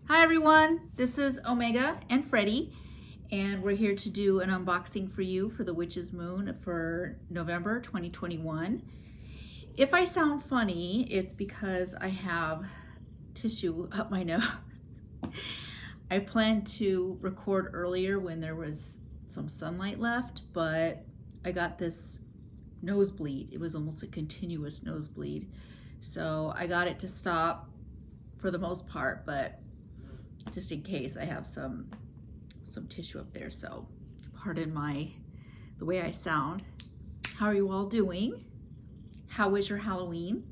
Hi everyone, this is Omega and Freddie, and we're here to do an unboxing for you for the Witches Moon for November 2021. If I sound funny, it's because I have tissue up my nose. I planned to record earlier when there was some sunlight left, but I got this nosebleed. It was almost a continuous nosebleed. So I got it to stop for the most part, but just in case I have some tissue up there. So pardon the way I sound. How are you all doing? How was your Halloween?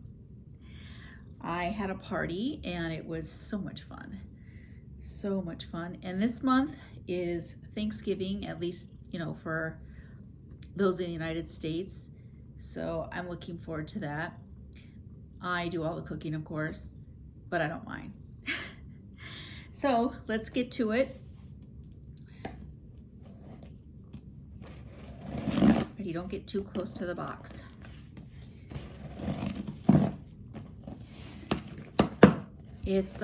I had a party and it was so much fun. So much fun. And this month is Thanksgiving, at least, you know, for those in the United States. So I'm looking forward to that. I do all the cooking, of course, but I don't mind. So let's get to it. But you don't get too close to the box. It's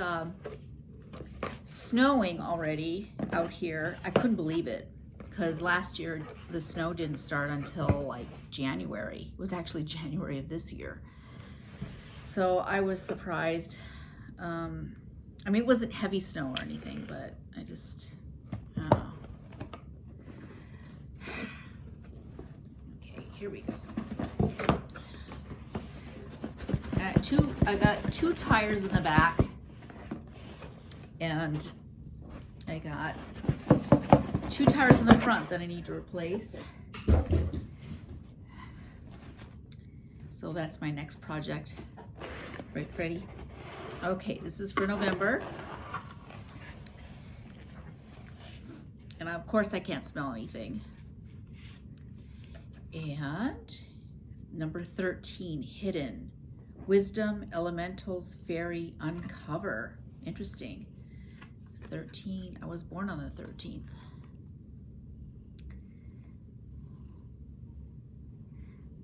snowing already out here. I couldn't believe it because last year the snow didn't start until like January. It was actually January of this year. So I was surprised. I mean, it wasn't heavy snow or anything, but I just, I don't know. Okay, here we go. I got two tires in the back, and I got two tires in the front that I need to replace. So that's my next project. Right, Freddie? Okay, this is for November. And of course I can't smell anything. And number 13, Hidden. Wisdom, Elementals, Fairy, Uncover. Interesting. 13, I was born on the 13th.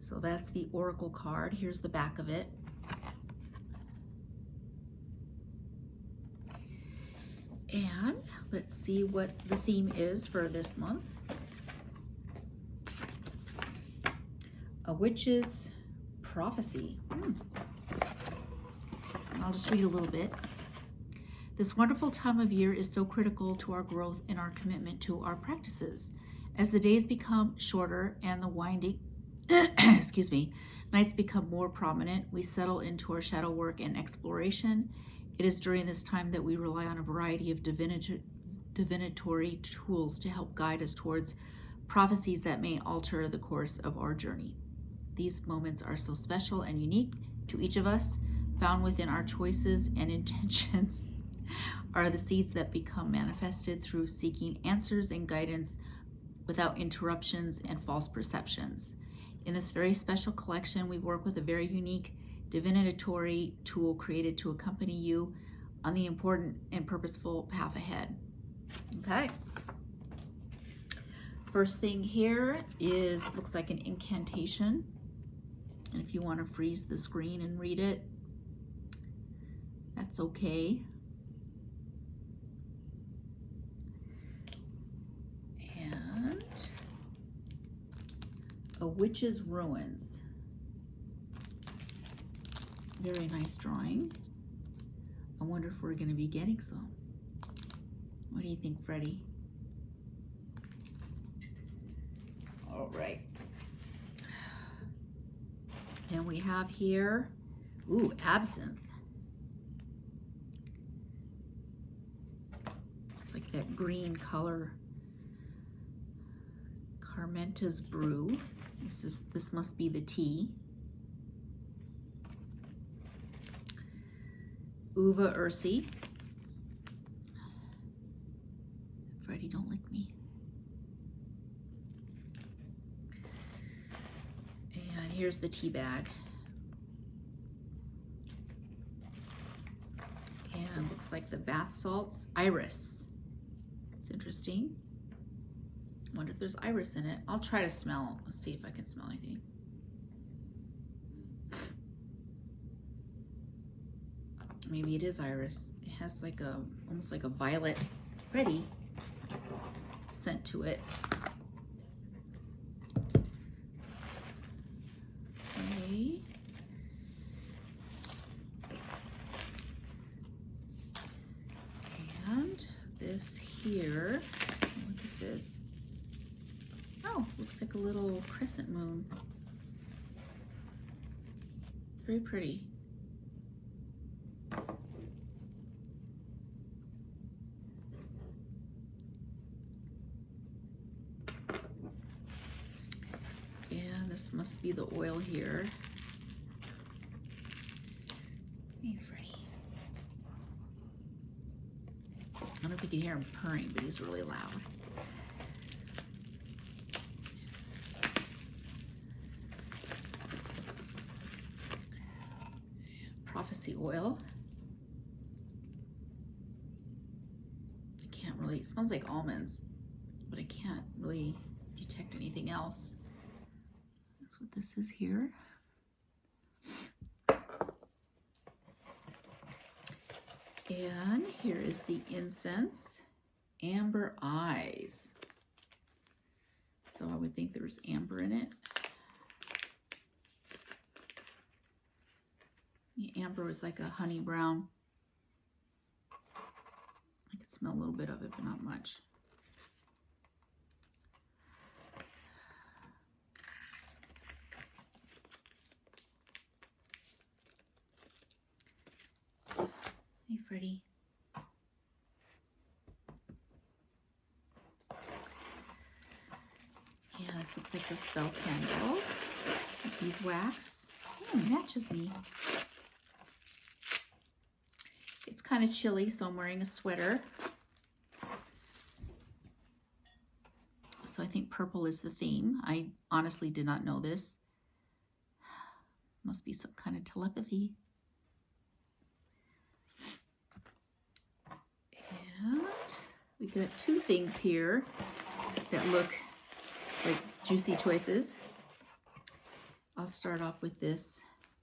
So that's the Oracle card. Here's the back of it. And let's see what the theme is for this month. A Witch's Prophecy. I'll just read a little bit. This wonderful time of year is so critical to our growth and our commitment to our practices. As the days become shorter and the winding, excuse me, nights become more prominent, we settle into our shadow work and exploration. It is during this time that we rely on a variety of divinatory tools to help guide us towards prophecies that may alter the course of our journey. These moments are so special and unique to each of us. Found within our choices and intentions are the seeds that become manifested through seeking answers and guidance without interruptions and false perceptions. In this very special collection, we work with a very unique divinatory tool created to accompany you on the important and purposeful path ahead. Okay. First thing here is, looks like an incantation. And if you want to freeze the screen and read it, that's okay. And A Witch's Ruins. Very nice drawing. I wonder if we're going to be getting some. What do you think, Freddie? All right. And we have here, ooh, Absinthe. It's like that green color. Carmenta's Brew. This must be the tea. Uva Ursi. Freddie, don't lick me. And here's the tea bag. And looks like the bath salts. Iris. It's interesting. I wonder if there's iris in it. I'll try to smell. Let's see if I can smell anything. Maybe it is iris. It has like a, almost like a violet ready scent to it. Okay. And this here, what this is. Oh, looks like a little crescent moon. Very pretty. And this must be the oil here. Hey, Freddie. I don't know if you can hear him purring, but he's really loud. Prophecy oil. I can't really, it smells like almonds, but I can't really detect anything else. That's what this is here. And here is the incense, Amber Eyes. So I would think there's amber in it. The amber is like a honey brown. I could smell a little bit of it, but not much. Hey, Freddie. Yeah, this looks like the spell candle. Beeswax. Oh, it matches me. It's kind of chilly, so I'm wearing a sweater. So I think purple is the theme. I honestly did not know this. Must be some kind of telepathy. And we got two things here that look like juicy choices. I'll start off with this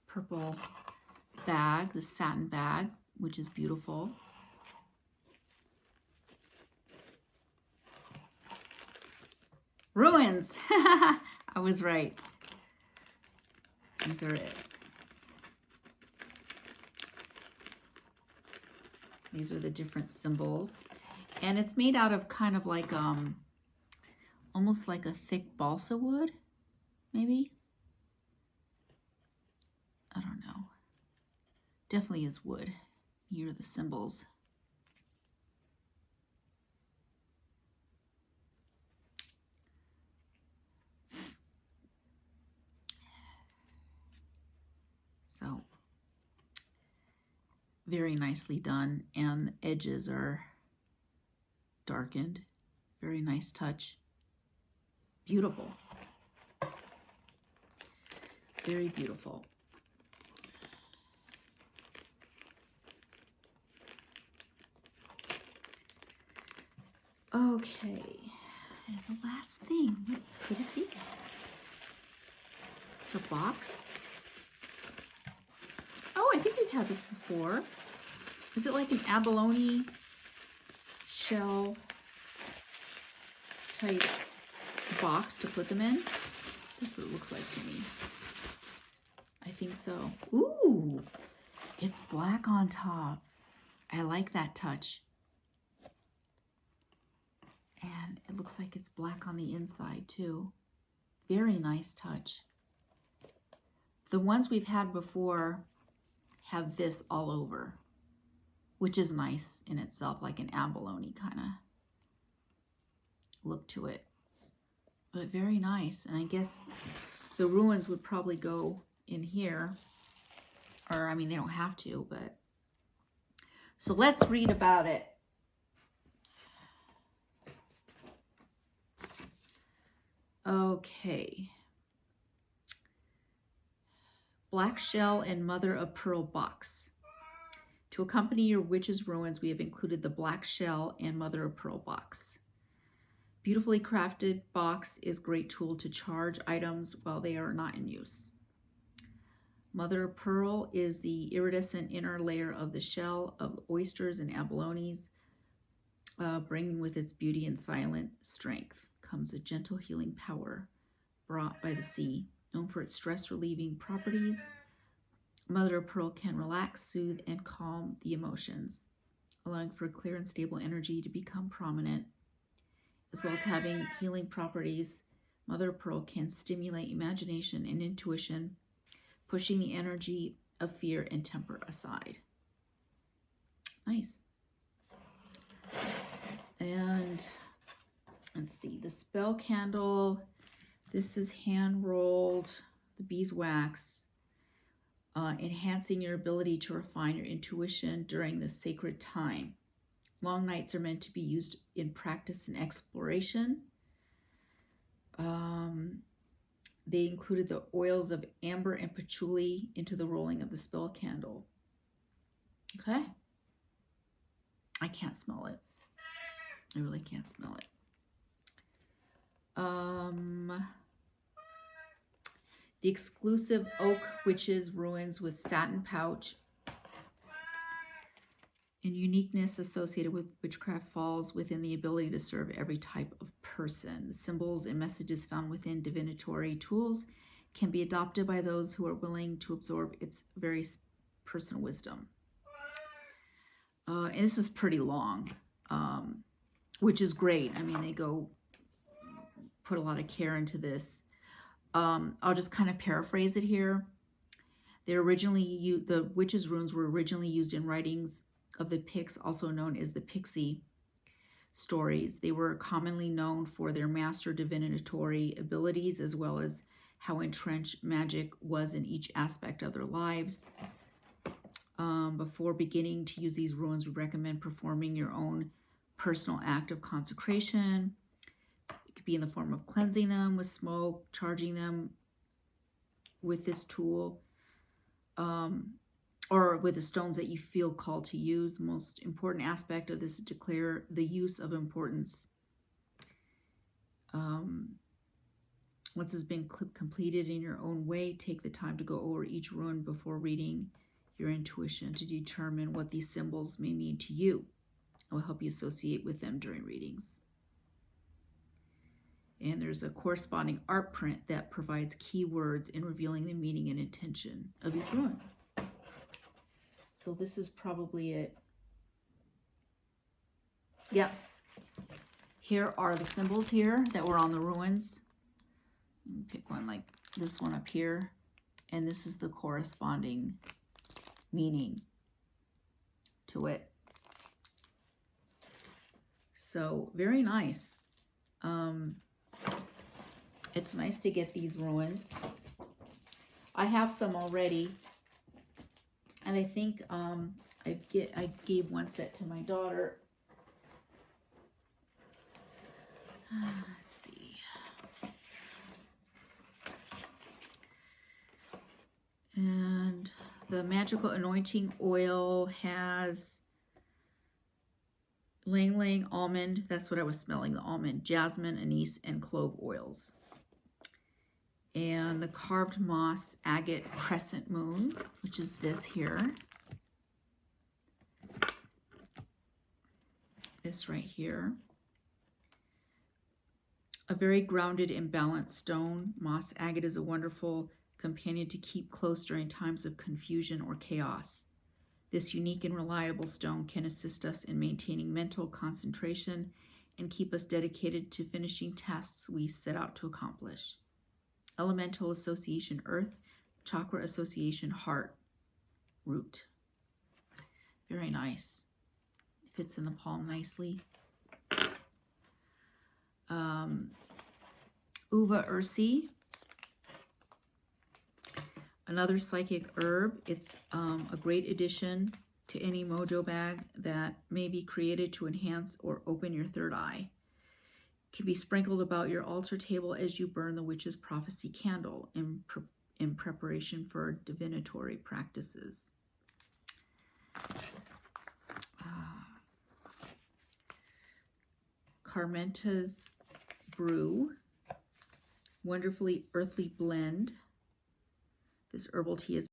purple bag, the satin bag, which is beautiful. Ruins! I was right. These are it. These are the different symbols. And it's made out of kind of like, almost like a thick balsa wood, maybe? I don't know. Definitely is wood. Here are the symbols. So, very nicely done, and the edges are darkened. Very nice touch. Beautiful. Very beautiful. Okay, and the last thing, what could it be? The box. Oh, I think we've had this before. Is it like an abalone shell type box to put them in? That's what it looks like to me. I think so. Ooh, it's black on top. I like that touch. And it looks like it's black on the inside too. Very nice touch. The ones we've had before have this all over, which is nice in itself, like an abalone kind of look to it. But very nice. And I guess the ruins would probably go in here. Or, I mean, they don't have to, but. So let's read about it. Okay. Black Shell and Mother of Pearl box. To accompany your witch's ruins, we have included the Black Shell and Mother of Pearl box. Beautifully crafted box is a great tool to charge items while they are not in use. Mother of Pearl is the iridescent inner layer of the shell of oysters and abalones. Bringing with its beauty and silent strength comes a gentle healing power brought by the sea. Known for its stress-relieving properties, Mother of Pearl can relax, soothe, and calm the emotions, allowing for clear and stable energy to become prominent. As well as having healing properties, Mother of Pearl can stimulate imagination and intuition, pushing the energy of fear and temper aside. Nice. And let's see, the spell candle. This is hand rolled, the beeswax, enhancing your ability to refine your intuition during this sacred time. Long nights are meant to be used in practice and exploration. They included the oils of amber and patchouli into the rolling of the spell candle. Okay. I can't smell it. I really can't smell it. The exclusive oak witches ruins with satin pouch and uniqueness associated with witchcraft falls within the ability to serve every type of person. The symbols and messages found within divinatory tools can be adopted by those who are willing to absorb its very personal wisdom. And this is pretty long, which is great. I mean, they go put a lot of care into this. I'll just kind of paraphrase it here. They originally the witches' runes were originally used in writings of the Picts, also known as the Pixie stories. They were commonly known for their master divinatory abilities, as well as how entrenched magic was in each aspect of their lives. Before beginning to use these runes, we recommend performing your own personal act of consecration. It could be in the form of cleansing them with smoke, charging them with this tool, or with the stones that you feel called to use. Most important aspect of this is to declare the use of importance. Once it's been completed in your own way, take the time to go over each rune before reading your intuition to determine what these symbols may mean to you. It will help you associate with them during readings. And there's a corresponding art print that provides keywords in revealing the meaning and intention of each rune. So this is probably it. Yep. Here are the symbols here that were on the ruins. Pick one like this one up here. And this is the corresponding meaning to it. So very nice. It's nice to get these ruins. I have some already. And I think I gave one set to my daughter. Let's see. And the magical anointing oil has Lang Lang almond. That's what I was smelling, the almond, jasmine, anise, and clove oils. And the carved moss agate crescent moon, which is this here. This right here. A very grounded and balanced stone. Moss agate is a wonderful companion to keep close during times of confusion or chaos. This unique and reliable stone can assist us in maintaining mental concentration and keep us dedicated to finishing tasks we set out to accomplish. Elemental association earth, chakra association heart, root. Very nice. It fits in the palm nicely. Uva ursi, another psychic herb. It's a great addition to any mojo bag that may be created to enhance or open your third eye. It can be sprinkled about your altar table as you burn the witch's prophecy candle in preparation for divinatory practices. Carmenta's Brew, wonderfully earthly blend. This herbal tea is